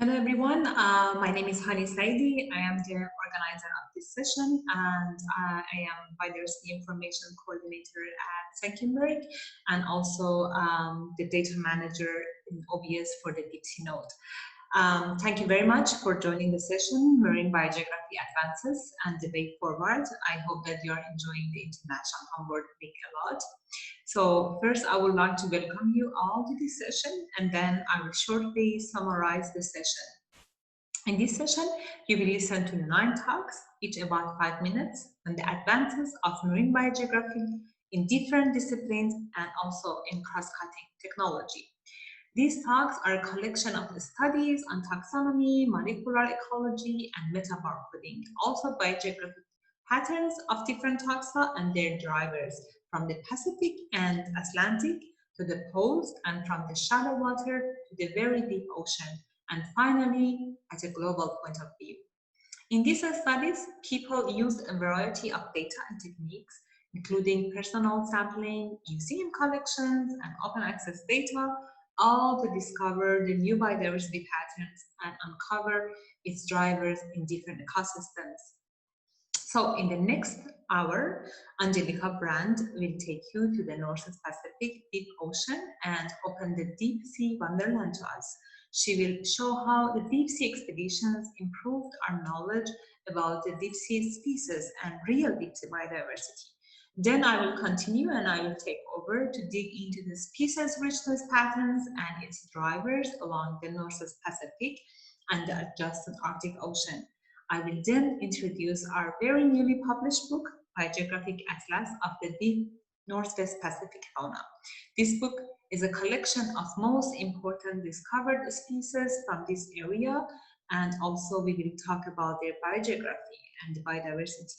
Hello everyone, my name is Hanieh Saeedi. I am the organizer of this session and I am Biodiversity Information Coordinator at Senckenberg and also the data manager in OBIS for the Deep Sea node. Thank you very much for joining the session, Marine Biogeography Advances and the Way Forward. I hope that you are enjoying the International Humboldt Week a lot. So first, I would like to welcome you all to this session, and then I will shortly summarize the session. In this session, you will listen to 9 talks, each about 5 minutes, on the advances of marine biogeography in different disciplines and also in cross-cutting technology. These talks are a collection of studies on taxonomy, molecular ecology, and metabarcoding, also biogeographic patterns of different taxa and their drivers, from the Pacific and Atlantic to the poles, and from the shallow water to the very deep ocean, and finally at a global point of view. In these studies, people used a variety of data and techniques, including personal sampling, museum collections, and open access data, all to discover the new biodiversity patterns and uncover its drivers in different ecosystems. So in the next hour, Angelica Brand will take you to the Northwest Pacific Deep Ocean and open the deep sea wonderland to us. She will show how the deep sea expeditions improved our knowledge about the deep sea species and real deep sea biodiversity. Then I will continue and I will take over to dig into the species richness patterns and its drivers along the Northwest Pacific and the adjacent Arctic Ocean. I will then introduce our very newly published book, Biogeographic Atlas of the Deep Northwest Pacific Fauna. This book is a collection of most important discovered species from this area, and also we will talk about their biogeography and biodiversity.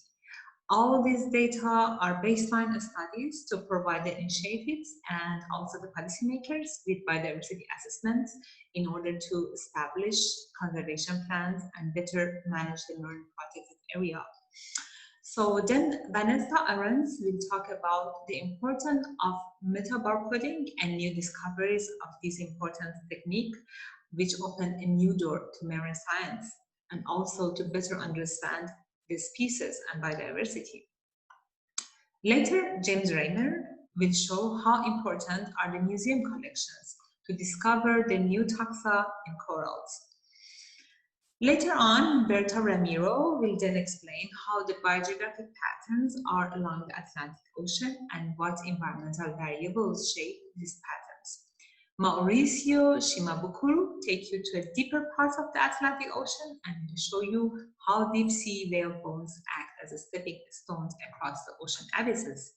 All these data are baseline studies to provide the initiatives and also the policymakers with biodiversity assessments in order to establish conservation plans and better manage the marine protected area. So then Vanessa Arons will talk about the importance of metabarcoding and new discoveries of this important technique, which open a new door to marine science and also to better understand the species and biodiversity. Later, James Rayner will show how important are the museum collections to discover the new taxa in corals. Later on, Berta Ramiro will then explain how the biogeographic patterns are along the Atlantic Ocean and what environmental variables shape these patterns. Mauricio Shimabukuro take you to a deeper part of the Atlantic Ocean and will show you how deep sea whale bones act as stepping stones across the ocean abysses.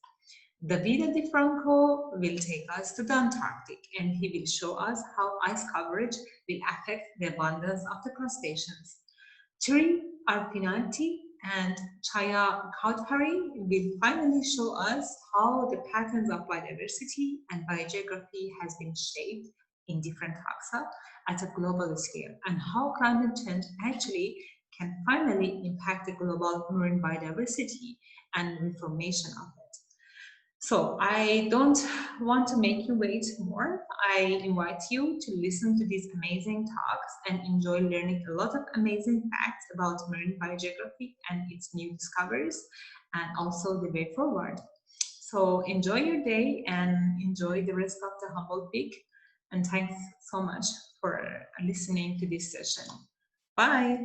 Davide Di Franco will take us to the Antarctic and he will show us how ice coverage will affect the abundance of the crustaceans. Thierry Arpinati and Chaya Kautpari will finally show us how the patterns of biodiversity and biogeography has been shaped in different taxa at a global scale and how climate change actually can finally impact the global marine biodiversity and reformation of it. So I don't want to make you wait more. I invite you to listen to these amazing talks and enjoy learning a lot of amazing facts about marine biogeography and its new discoveries and also the way forward. So enjoy your day and enjoy the rest of the Humboldt Week. And thanks so much for listening to this session. Bye.